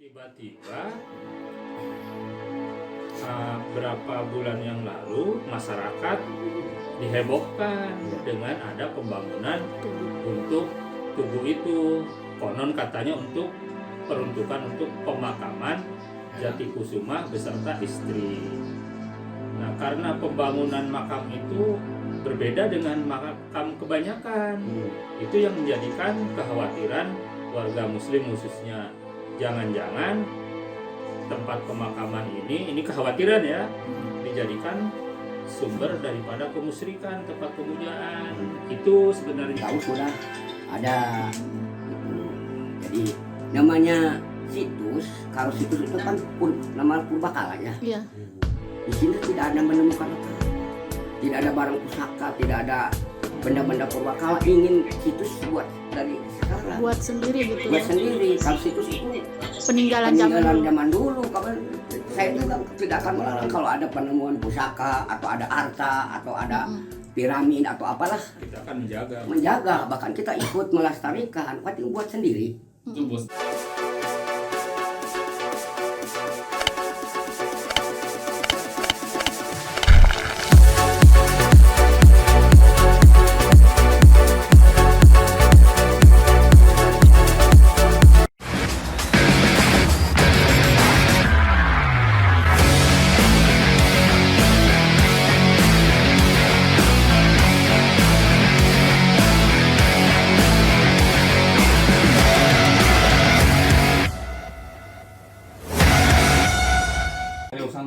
Tiba-tiba berapa bulan yang lalu masyarakat dihebohkan dengan ada pembangunan untuk tugu itu, konon katanya untuk peruntukan untuk pemakaman Jatikusuma beserta istri. Nah, karena pembangunan makam itu berbeda dengan makam kebanyakan, itu yang menjadikan kekhawatiran warga muslim khususnya. Jangan-jangan tempat pemakaman ini kekhawatiran ya, dijadikan sumber daripada kemusyrikan, tempat pemujaan. Itu sebenarnya tahu sudah ada itu. Jadi namanya situs, kalau situs itu kan nama purbakala ya. Iya. Di sini tidak ada menemukan apa, tidak ada barang pusaka, tidak ada benda-benda purbakala. Ingin situs buat dari sekarang, Buat sendiri gitu. buat sendiri. Kalau situs itu Peninggalan zaman dulu. Saya juga tidak akan melarang kalau ada penemuan pusaka atau ada harta atau ada piramid atau apalah, kita akan menjaga, bahkan kita ikut melestarikan. Penting buat sendiri. Betul, Bos.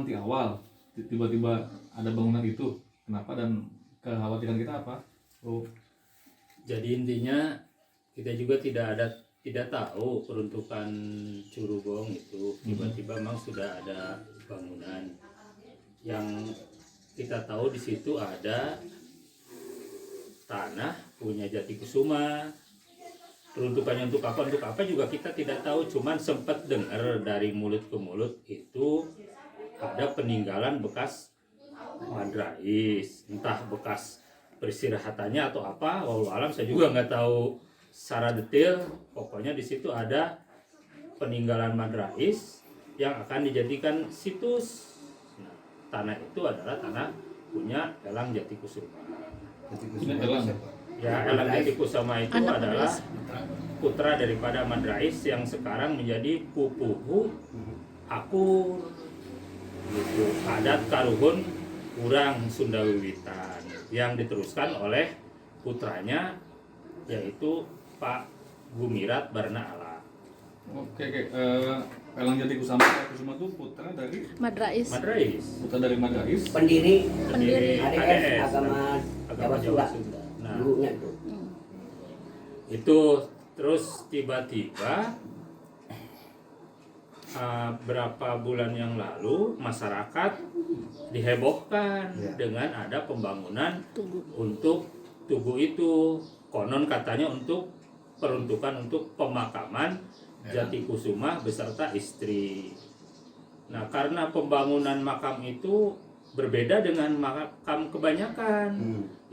Di awal tiba-tiba ada bangunan itu, kenapa dan kekhawatiran kita apa? Jadi intinya kita juga tidak tahu peruntukan Curugong itu. Tiba-tiba memang sudah ada bangunan yang kita tahu di situ ada tanah punya Jatikusuma. Peruntukannya untuk apa juga kita tidak tahu, cuman sempat dengar dari mulut ke mulut itu ada peninggalan bekas madrais, entah bekas peristirahatannya atau apa, wallahu alam, saya juga nggak tahu secara detail. Pokoknya di situ ada peninggalan madrais yang akan dijadikan situs. Nah, tanah itu adalah tanah punya Elang Jatikusuma. Ya, Elang Jatikusuma itu Anak adalah Madrais. putra daripada madrais yang sekarang menjadi pupuhu akur. Gitu. Adat karuhun urang Sunda Wiwitan yang diteruskan oleh putranya yaitu Pak Gumirat Barna Ala. Oke. Elang Jatikusuma itu putra dari Madrais. putra dari Madrais. Pendiri Pendiri ADS, agama Jawa Sunda. Nah, dulunya itu. itu terus tiba-tiba berapa bulan yang lalu masyarakat dihebohkan dengan ada pembangunan untuk tugu itu, konon katanya untuk peruntukan untuk pemakaman Jatikusuma beserta istri. Nah, karena pembangunan makam itu berbeda dengan makam kebanyakan,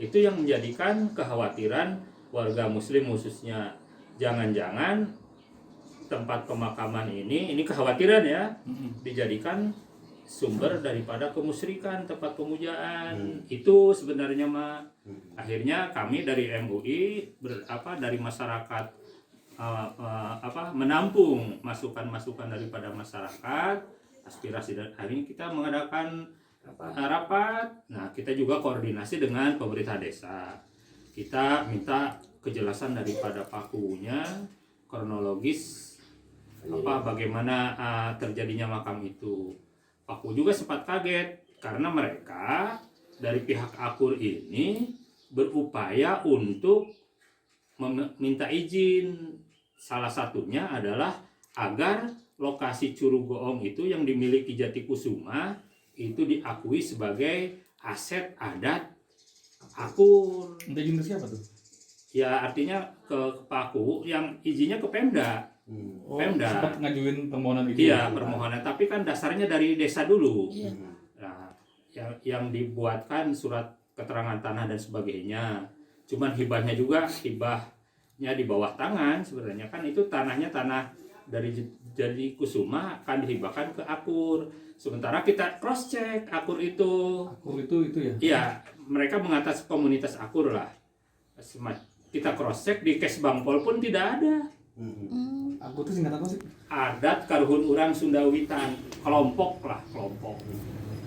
itu yang menjadikan kekhawatiran warga muslim khususnya. Jangan-jangan tempat pemakaman ini kekhawatiran ya, dijadikan sumber daripada kemusyrikan, tempat pemujaan. Itu sebenarnya akhirnya kami dari MUI dari masyarakat menampung masukan-masukan daripada masyarakat, aspirasi, dan akhirnya kita mengadakan rapat. Nah, kita juga koordinasi dengan pemerintah desa. Kita minta kejelasan daripada pakunya, kronologis bagaimana terjadinya makam itu. Paku juga sempat kaget karena mereka dari pihak Akur ini berupaya untuk meminta izin. Salah satunya adalah agar lokasi Curugong itu yang dimiliki Jatikusuma itu diakui sebagai aset adat Akur. Minta izin ke siapa tuh? Ya, artinya ke Paku, yang izinnya ke Pemda. Pemda sempat ngajuin permohonan itu. Iya, permohonan, tapi kan dasarnya dari desa dulu. Iya. Nah, yang dibuatkan surat keterangan tanah dan sebagainya. Cuman hibahnya juga hibahnya di bawah tangan sebenarnya, kan itu tanahnya tanah dari Kusuma akan dihibahkan ke Akur. Sementara kita cross check Akur itu. Akur itu ya. Iya, mereka mengatas komunitas Akur lah. Kita cross check di Kes Bangpol pun tidak ada. Akur itu singkatan apa sih? Adat Karuhun Urang Sundawitan, kelompok lah, kelompok.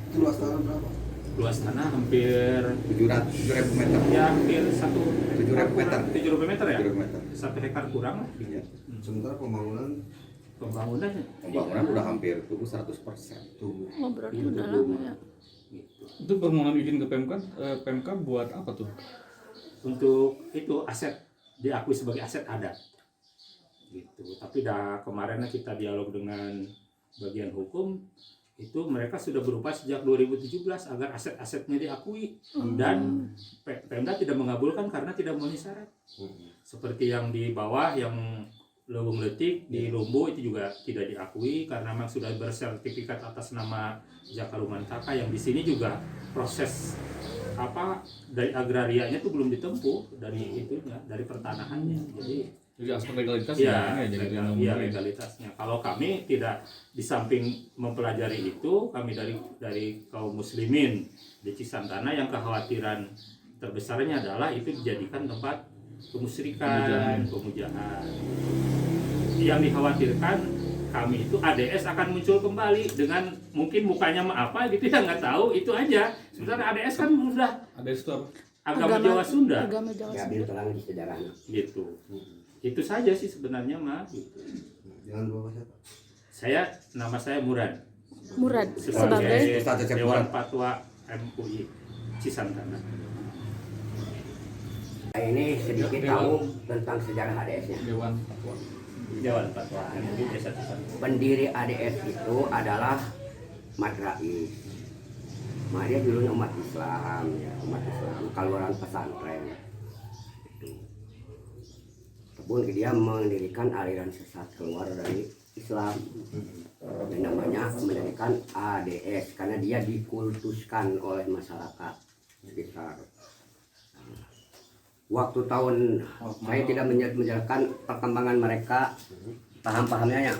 Itu luas tanah berapa? Luas tanah hampir 7.000 meter. ya hampir 7.000 meter. 7.000 meter ya? 7.000 meter. 1 hektar kurang lah. Iya. Sementara pembangunan Pembangunan udah hampir tumbuh 100%. Tumbuh. Oh, berarti udah lama ya. gitu. Itu permohonan izin ke PMK buat apa tuh? Untuk itu aset diakui sebagai aset adat. Gitu. Tapi kemarin kita dialog dengan bagian hukum itu mereka sudah berupaya sejak 2017 agar aset-asetnya diakui dan Pemda tidak mengabulkan karena tidak memenuhi syarat. Seperti yang di bawah yang Leuweung Leutik di Lumbu itu juga tidak diakui karena memang sudah bersertifikat atas nama Jakarumantaka, yang di sini juga proses dari agrarianya itu belum ditempuh dari itunya, dari pertanahannya. Jadi aspek legalitas ya, jadi legalitasnya. Kalau kami tidak, di samping mempelajari itu, kami dari kaum muslimin di Cisantana yang kekhawatiran terbesarnya adalah itu dijadikan tempat kemusyrikan, pemujaan. Yang dikhawatirkan kami itu ADS akan muncul kembali dengan mungkin mukanya apa gitu ya, nggak tahu, itu aja. Sebenarnya ADS kan udah ADS itu apa? agama Jawa Sunda. Agama Jawa Ya, Sunda. biar terang di sederhana. Gitu. Itu saja sih sebenarnya mah. Gitu. Jangan bawa siapa? Nama saya Murad. Murad Sebagai Ustaz Cecep Dewan Murad. Fatwa MUI Cisantana. Saya ini sedikit tahu tentang sejarah ADS-nya. Dewan Fatwa. Dewan Fatwa MUI Desa Cisantana. Pendiri ADS itu adalah Mat Rais. Dia dulunya umat Islam, kaluaran pesantren. Pun dia mendirikan aliran sesat keluar dari Islam. Dan namanya mendirikan ADS karena dia dikultuskan oleh masyarakat sekitar. Waktu tahun saya tidak menjelaskan perkembangan mereka, paham-pahamnya ya.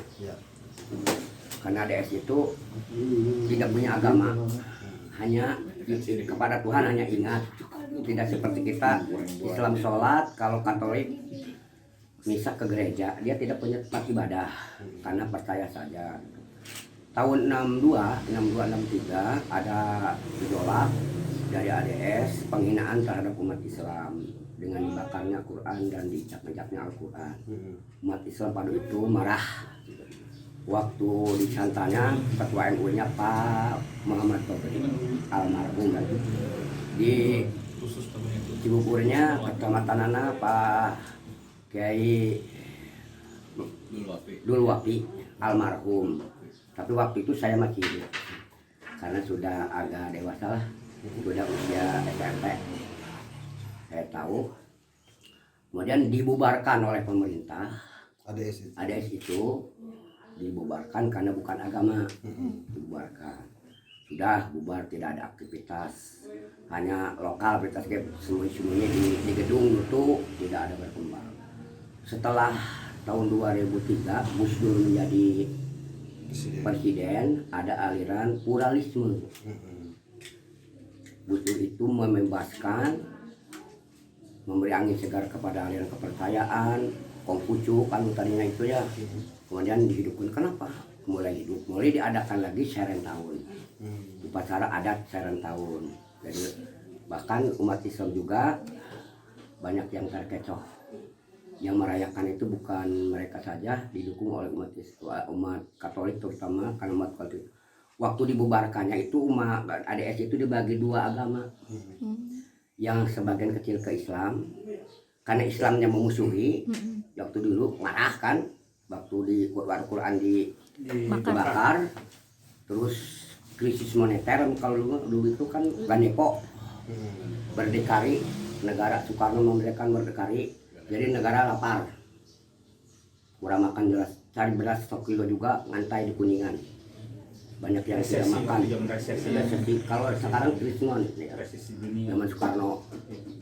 Karena ADS itu tidak punya agama, hanya kepada Tuhan hanya ingat. Tidak seperti kita Islam sholat, kalau Katolik misa ke gereja, dia tidak punya tempat ibadah karena percaya saja. Tahun 63 ada gejolak dari ADS penghinaan terhadap umat Islam dengan dibakarnya Quran dan dicap-capnya Al-Quran. Umat Islam pada itu marah. Waktu disantanya ketua MUI-nya Pak Muhammad Tobri almarhum lagi di Cibuburnya kecamatan Pak Kiai Dulwapi almarhum. Tapi waktu itu saya masih hidup karena sudah agak dewasa lah, sudah usia SMP. Saya tahu. Kemudian dibubarkan oleh pemerintah. ADS itu dibubarkan karena bukan agama. Dibubarkan. Sudah bubar, tidak ada aktivitas, hanya lokal, aktivitas semuanya di gedung itu tidak ada berkembang. Setelah tahun 2003 Gus Dur menjadi presiden, ada aliran pluralisme. Gus Dur itu membebaskan, memberi angin segar kepada aliran kepercayaan, Konghucu kan tadinya itu ya. Kemudian dihidupkan, kenapa? Mulai hidup, mulai diadakan lagi Serentahun, upacara adat Serentahun. Jadi bahkan umat Islam juga banyak yang terkecoh. Yang merayakan itu bukan mereka saja, didukung oleh umat Katolik terutama, karena umat Katolik. Waktu dibubarkannya itu umat ADS itu dibagi dua agama, yang sebagian kecil ke Islam, karena Islamnya memusuhi. Waktu dulu marah kan, waktu di Quran dibakar, terus krisis moneter kalau dulu itu kan Ganepo berdikari, negara Soekarno memberikan berdikari, jadi negara lapar, kurang makan jelas, cari beras 1 kilo juga ngantai di Kuningan, banyak yang tidak makan. Kalau sekarang krisis zaman Soekarno,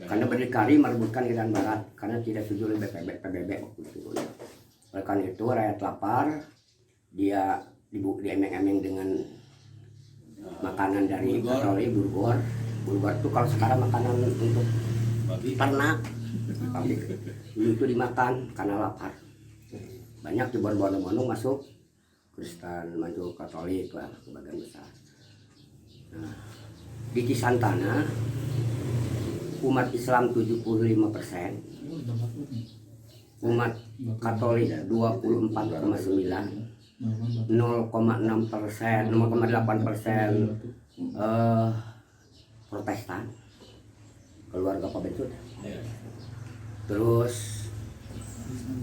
karena berdikari merebutkan Irian Barat karena tidak setuju oleh PBB waktu itu. Oleh karena itu rakyat lapar, dia diemeng-emeng dengan makanan dari Katolik, burgor. Burgor itu kalau sekarang makanan untuk ternak, tapi dulu itu dimakan karena lapar. Banyak di berbondong-bondong masuk Kristen, masuk Katolik lah sebagian besar. Nah, di Cisantana umat Islam 75%, umat Katolik 24,9, 0,6%, 0,8% Protestan, keluarga pabentut. Terus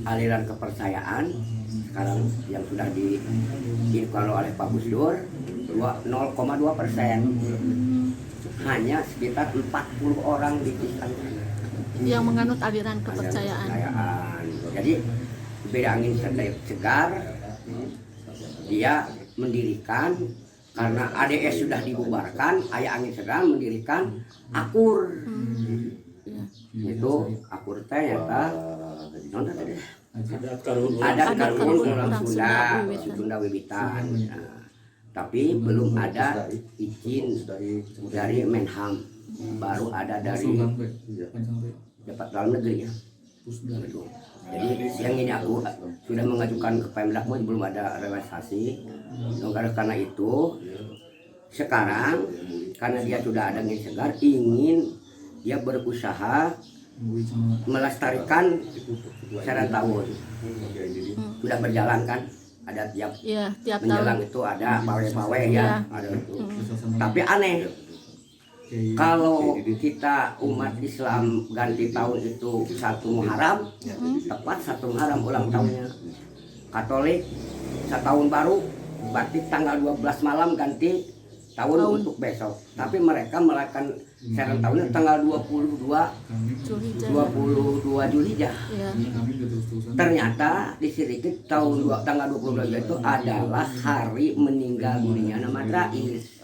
aliran kepercayaan sekarang yang sudah diinfo oleh Pak Gus Dur 0,2%, hanya sekitar 40 orang di Cisantana Yang menganut aliran kepercayaan. Jadi beda angin segar, dia mendirikan karena ADS sudah dibubarkan, ayah angin segar mendirikan Akur. Itu Akur teh nyata Adat Karhun orang Sunda Wiwitan. Nah, tapi belum ada izin dari Menham, baru ada dari Dapat Dalam Negeri ya. Gitu. Jadi siang ini aku sudah mengajukan ke Pemda belum ada realisasi. Karena itu sekarang karena dia sudah ada angin segar, ingin dia berusaha melestarikan Serentahun. Sudah berjalan kan, ada tiap menjelang tahun. itu ada pawai-pawai ya, ada itu. Tapi aneh, kalau kita umat Islam ganti tahun itu 1 Muharram, tepat 1 Muharram ulang tahunnya. Katolik 1 tahun baru, berarti tanggal 12 malam ganti tahun untuk besok. Tapi mereka melakukan Serentahunnya tanggal 22 Zulhijjah. Ternyata di sedikit tanggal 22 itu adalah hari meninggal dunia nama Rais.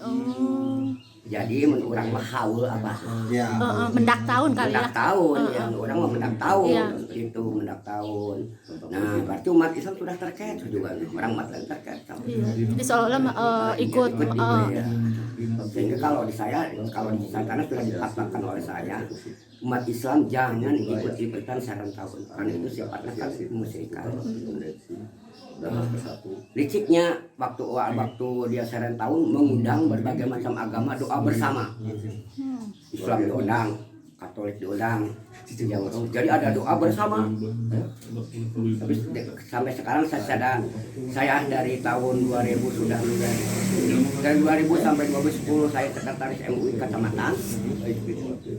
Jadi menurut orang mah haul apa? Mendak tahun kali ya. Mendak tahun, ya orang mah mendak tahun, Iya. itu mendak tahun. Nah, berarti umat Islam sudah terkait juga, orang umat Islam terkait. Jadi seolah-olah ikut Ya. Sehingga kalau di sana sudah dikatakan oleh saya, umat Islam jangan ikut-ikutan Serentahun karena itu sifatnya kan kemusyrikan. Liciknya waktu dia Serentahun mengundang berbagai macam agama doa bersama. Islam diundang, Katolik diundang, jadi ada doa bersama. Tapi sampai sekarang saya dari tahun 2000 sudah dari 2000 sampai 2010 saya sekretaris MUI Kecamatan.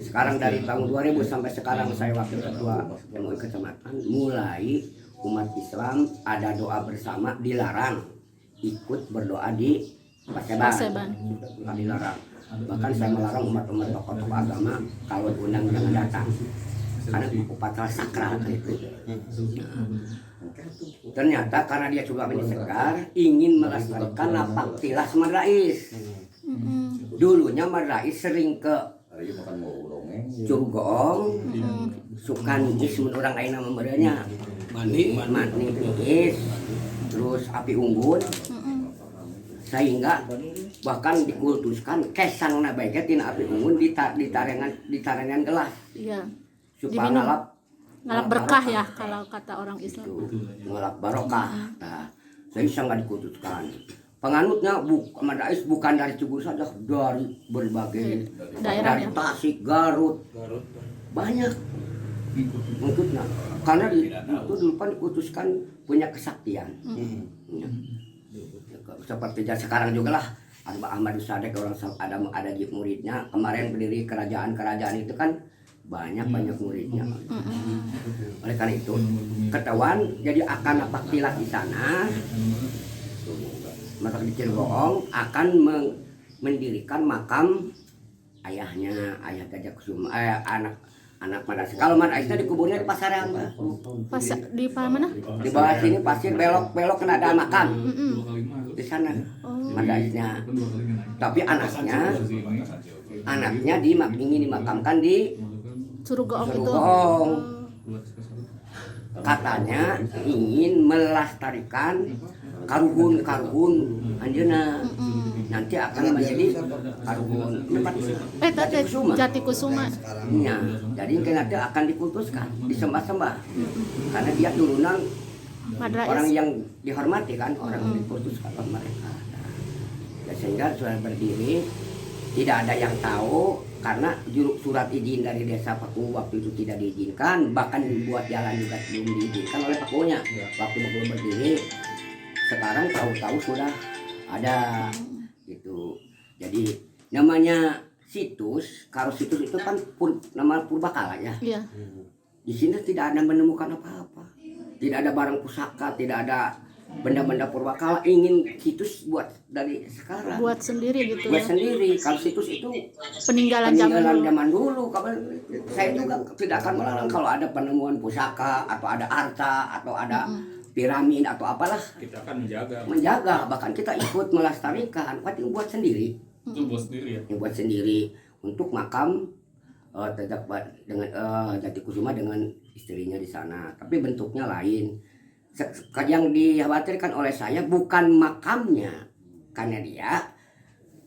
Sekarang dari tahun 2000 sampai sekarang saya wakil ketua MUI Kecamatan. Mulai umat Islam ada doa bersama dilarang ikut berdoa di Paseban. Dilarang. Bahkan saya melarang umat-umat tokoh-tokoh agama kalau diundang jangan datang karena upacara sakral itu. Ternyata karena dia juga menyegar ingin melestarikan lapak tilas Madrais. Dulunya Madrais sering ke Curugong, sukan ismun orang aina memberinya mani terus api unggun, sehingga bahkan dikultuskan kesang nabaiknya tina api unggun di tarengan gelas. Iya. Supaya ngalap berkah ya kalau kata orang Islam. Ngalap barokah. Nah, saya sangat dikultuskan. Penganutnya Madrais bukan dari Cibugur saja, dari berbagai daerah, dari Tasik, Garut, banyak mengikutnya. Karena itu dulu kan dikutuskan punya kesaktian. Seperti sekarang juga lah ada Ahmad Sadek, orang ada muridnya. Kemarin berdiri kerajaan itu kan banyak muridnya. Oleh karena itu ketahuan jadi akan napak tilas di sana. Maka di Cirebon akan mendirikan makam ayahnya, ayah Gajah Kusuma, anak Madrais. Kalau Madarisnya dikuburnya di Pasaran, di mana? Di bawah sini pasir belok kena ada makam di sana. Madarisnya. Tapi anaknya ingin dimakamkan di Curugong itu. katanya ingin melestarikan karuhun anjeunna. Nanti akan menjadi karuhun Tete Jati Kusuma. ya. Jadi nanti akan dikultuskan, disembah-sembah. Karena dia turunan orang Madrais. yang dihormati kan, orang yang diputuskan oleh mereka. Ya, sehingga sudah berdiri, tidak ada yang tahu karena surat izin dari desa Paku waktu itu tidak diizinkan, bahkan buat jalan juga belum diizinkan oleh Pakunya. Waktu Paku berdiri, sekarang tahu-tahu sudah ada gitu. Jadi namanya situs, kalau situs itu kan nama purbakala ya. Iya. Di sini tidak ada menemukan apa-apa. Tidak ada barang pusaka, tidak ada benda-benda purbakala. Ingin situs buat dari sekarang. Buat sendiri gitu Buat ya. sendiri. Kalau situs itu Peninggalan zaman dulu. zaman dulu. Saya juga tidak akan melarang kalau ada penemuan pusaka atau ada harta atau ada piramid atau apalah, Kita akan menjaga. Bahkan kita ikut melestarikan. Tapi buat sendiri. Itu buat sendiri ya. Yang buat sendiri untuk makam tetap dengan Jati Kusuma dengan istrinya di sana, tapi bentuknya lain. Yang dikhawatirkan oleh saya bukan makamnya, karena dia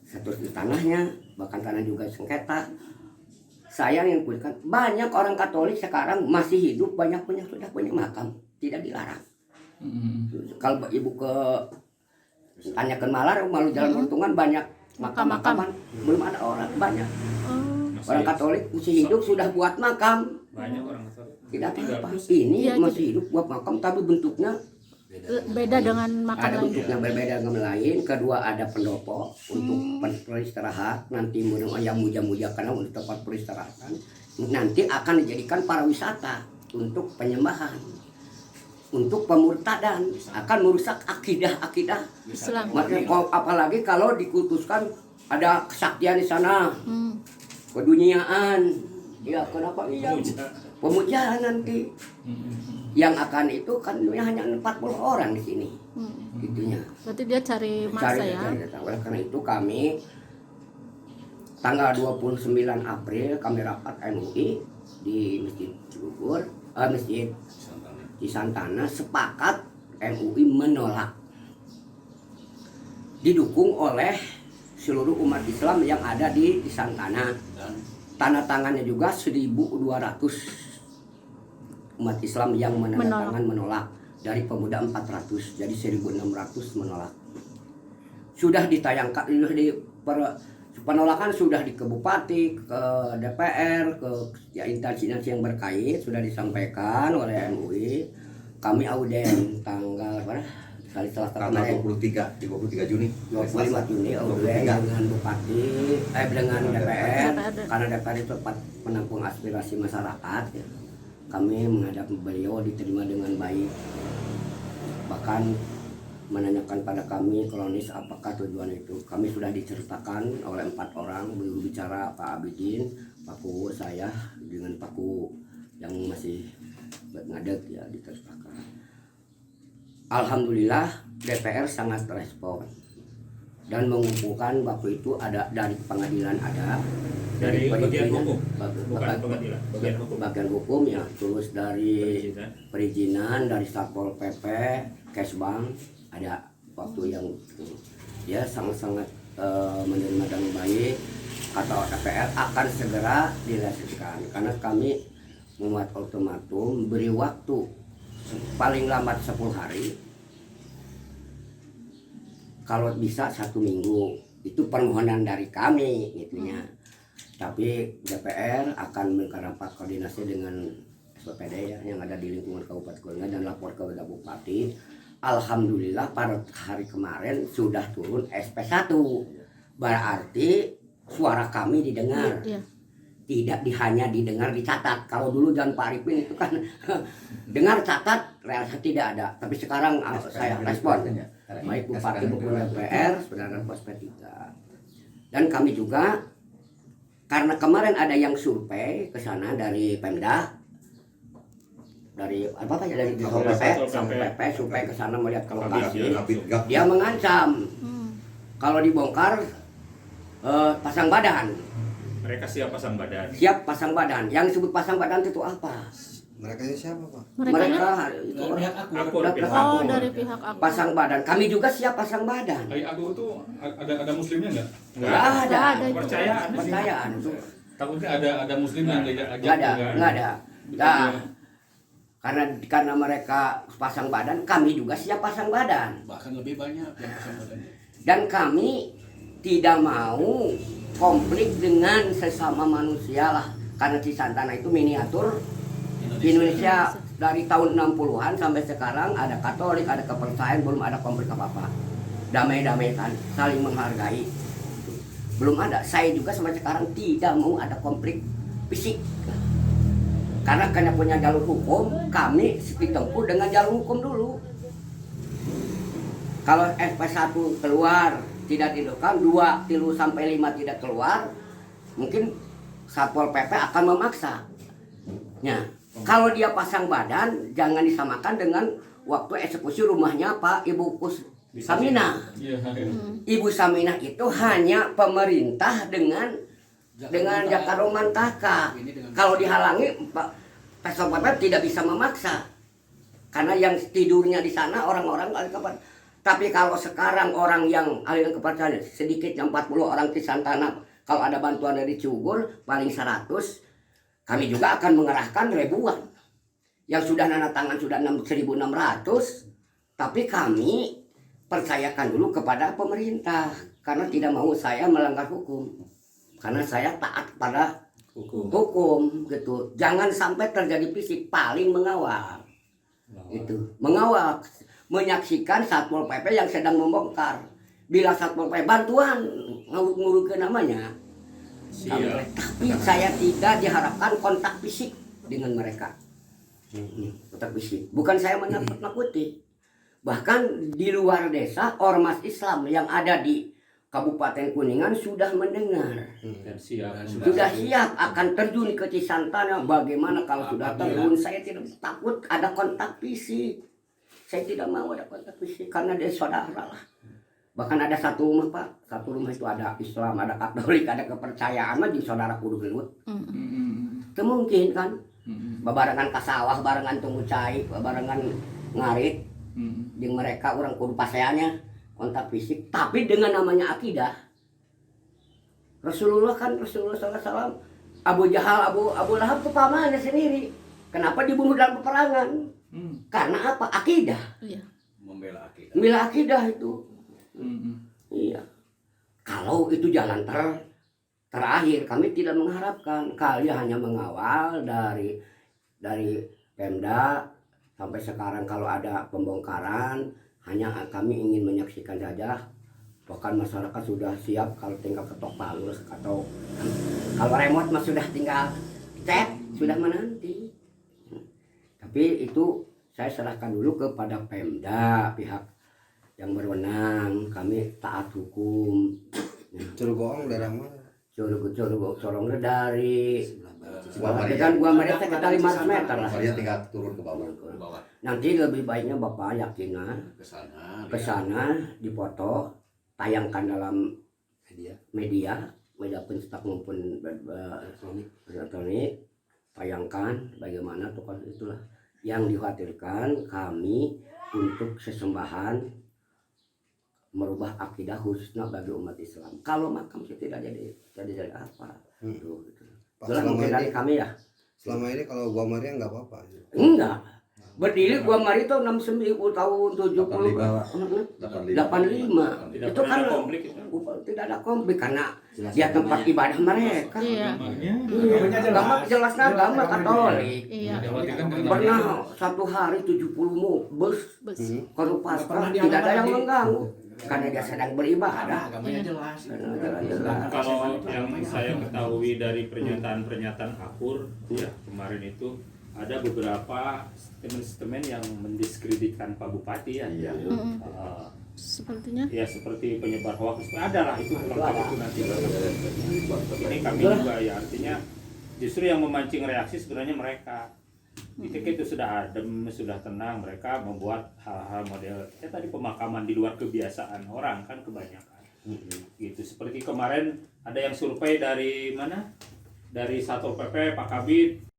satu di tanahnya, bahkan tanah juga sengketa. Saya yang kulikan banyak orang Katolik sekarang masih hidup, banyak sudah punya makam, tidak dilarang. Kalau ibu ke tanyakan Malar, malu jalan Untungan banyak makam-makaman, belum ada orang banyak. Orang Katolik masih hidup sudah buat makam. banyak orang Katolik. Tidak apa-apa. Ini Iya, masih hidup buat makam, tapi bentuknya Beda dengan makan ada lain. bentuknya berbeda dengan lain. Kedua ada pendopo untuk peristirahat. Nanti yang muja-muja karena untuk tempat peristirahatan. Nanti akan dijadikan para wisata untuk penyembahan, untuk pemurtadan, akan merusak akidah Islam. Makanya apalagi kalau dikultuskan ada kesaktian di sana. Keduniaan, ya kenapa iya pemujaan nanti yang akan itu kan hanya 40 orang di sini, gitunya. Berarti dia cari masa ya. Oleh karena itu kami tanggal 29 April kami rapat MUI di Masjid Cibubur, Masjid di Santana, sepakat MUI menolak, didukung oleh seluruh umat Islam yang ada di Santana. Tanda tangannya juga 1.200 umat Islam yang menandatangan menolak. Dari pemuda 400, jadi 1.600 menolak. Sudah ditayangkan, penolakan sudah di ke Bupati, ke DPR, ke ya, instansi-instansi yang berkait, sudah disampaikan oleh MUI. Kami auden tanggal berapa? Kali Selasa Tanggal kemarin 23 Juni 25 Juni auden dengan Bupati, dengan DPR, karena DPR itu tempat menampung aspirasi masyarakat ya. Kami menghadap beliau diterima dengan baik, bahkan menanyakan pada kami kronis apakah tujuan itu. Kami sudah diceritakan oleh 4 orang, belum bicara Pak Abidin, Paku, saya dengan Paku yang masih ngadeg ya, diceritakan. Alhamdulillah DPR sangat respon dan mengumpulkan waktu itu ada dari pengadilan, ada Dari bagian hukum, bukan pengadilan, bagian hukum. bagian hukum ya, terus dari perizinan dari Satpol PP, Kesbang, ada waktu yang ya sangat-sangat menerima dengan baik. Kata DPR akan segera dilaksanakan karena kami membuat ultimatum beri waktu paling lambat 10 hari, kalau bisa 1 minggu. Itu permohonan dari kami gitunya. Tapi DPR akan rapat koordinasi dengan SPPD ya, yang ada di lingkungan Kabupaten Kuningan dan lapor ke Bupati. Alhamdulillah pada hari kemarin sudah turun SP1. Berarti suara kami didengar. Iya. Tidak hanya didengar, dicatat. Kalau dulu John Pak Arifin itu kan dengar, catat, realisasi tidak ada. Tapi sekarang saya respon. Baik Bupati maupun DPR sudah respon SP3. Dan kami juga, karena kemarin ada yang survei ke sana dari Pemda, dari apa ya, dari Satpol PP survei ke sana melihat ke lokasi, dia mengancam kalau dibongkar pasang badan. Mereka siap pasang badan. Siap pasang badan. Yang disebut pasang badan itu apa? Mereka siapa Pak? Mereka itu orang Aku oh dari pihak aku. pasang badan. Kami juga siap pasang badan. Ai Aku itu ada muslimnya nggak? Nggak ada. Nggak ada itu. Percayaan itu. Takutnya ada muslim yang ngajak Nggak ada, nggak ada. Nah, karena mereka pasang badan, kami juga siap pasang badan. Bahkan lebih banyak yang pasang badan. Dan kami tidak mau konflik dengan sesama manusia lah. Karena Cisantana itu miniatur Indonesia dari tahun 60-an sampai sekarang ada Katolik, ada kepercayaan, belum ada konflik apa-apa. Damai-damai kan, saling menghargai. Belum ada. Saya juga sampai sekarang tidak mau ada konflik fisik. Karena punya jalur hukum, kami ditempuh dengan jalur hukum dulu. Kalau SP1 keluar tidak didukung, 2, 3 sampai 5 tidak keluar, mungkin Satpol PP akan memaksa. Ya, kalau dia pasang badan, jangan disamakan dengan waktu eksekusi rumahnya Pak Ibu Samina. Iya. Ibu Samina itu hanya pemerintah dengan Jakarta Romantaka. Kalau dihalangi, Pak Satpol PP tidak bisa memaksa. Karena yang tidurnya di sana orang-orang ahli kepercayaan. Tapi kalau sekarang orang yang ahli kepercayaan sedikitnya 40 orang Cisantana, kalau ada bantuan dari Ciugur paling 100, kami juga akan mengerahkan ribuan. Yang sudah nana tangan sudah 1.600, tapi kami percayakan dulu kepada pemerintah karena tidak mau saya melanggar hukum. Karena saya taat pada hukum gitu. Jangan sampai terjadi fisik, paling mengawal. Itu, mengawal, menyaksikan Satpol PP yang sedang membongkar. Bila Satpol PP bantuan nguruk namanya. Tapi saya tidak diharapkan kontak fisik dengan mereka. Kontak fisik. Bukan saya menakut-nakuti. Bahkan di luar desa ormas Islam yang ada di Kabupaten Kuningan sudah mendengar. Sudah siap akan terjun ke Cisantana. Bagaimana kalau sudah terjun? Saya tidak takut ada kontak fisik. Saya tidak mau ada kontak fisik karena dia saudara lah. Bahkan ada satu rumah Pak, satu rumah itu ada Islam, ada Katolik, ada kepercayaan mah di saudara kudu gelut. Itu mungkin kan, barengan kasawah, barengan tunggu cai, barengan ngarit, di mereka orang kudu paseannya kontak fisik, tapi dengan namanya akidah. Rasulullah SAW, Abu Jahal, Abu Lahab itu pamannya sendiri. Kenapa dibunuh dalam peperangan? Karena apa? Akidah. Iya. Membela akidah. Membela akidah itu. Iya. Kalau itu jalan terakhir, kami tidak mengharapkan. Kalian hanya mengawal dari Pemda sampai sekarang kalau ada pembongkaran, hanya kami ingin menyaksikan saja. Bahkan masyarakat sudah siap kalau tinggal ketok palu atau kalau remote mah sudah tinggal cek, sudah menanti. Tapi itu saya serahkan dulu kepada Pemda, pihak yang berwenang. Kami taat hukum. Curugong daerah mana? Corong dari kan gua mereka kita 500 meter lah. Dia tinggal turun ke bawah. Nanti lebih baiknya Bapak yakin ke sana dipoto, tayangkan dalam media pencetak maupun elektronik, tayangkan bagaimana tokoh itulah yang dikhawatirkan kami untuk sesembahan merubah akidah khususnya bagi umat Islam. Kalau makam sih tidak jadi apa. Gitu. Jelas mungkin dari kami ya. Selama ini kalau gua Maria nggak apa-apa. Enggak. Berdiri gua Mari itu 69 tahun 70 85. Itu kan tidak ada konflik karena dia tempat ibadah mereka. Iya. Agama jelasnya agama Katolik. Iya. Pernah satu hari 70 bus kalau pasca tidak ada yang mengganggu karena dia sedang beribadah. Agamanya jelas. Kalau yang saya ketahui dari pernyataan Akur ya kemarin itu ada beberapa statement yang mendiskreditkan Pak Bupati ya. Sepertinya. Ya seperti penyebar hoax ada lah itu lengkap itu nanti. Ini kami juga ya artinya justru yang memancing reaksi sebenarnya mereka. Ketika itu sudah adem, sudah tenang, mereka membuat hal-hal model tadi pemakaman di luar kebiasaan orang kan kebanyakan. Gitu seperti kemarin ada yang survei dari mana? Dari Satpol PP Pak Kabid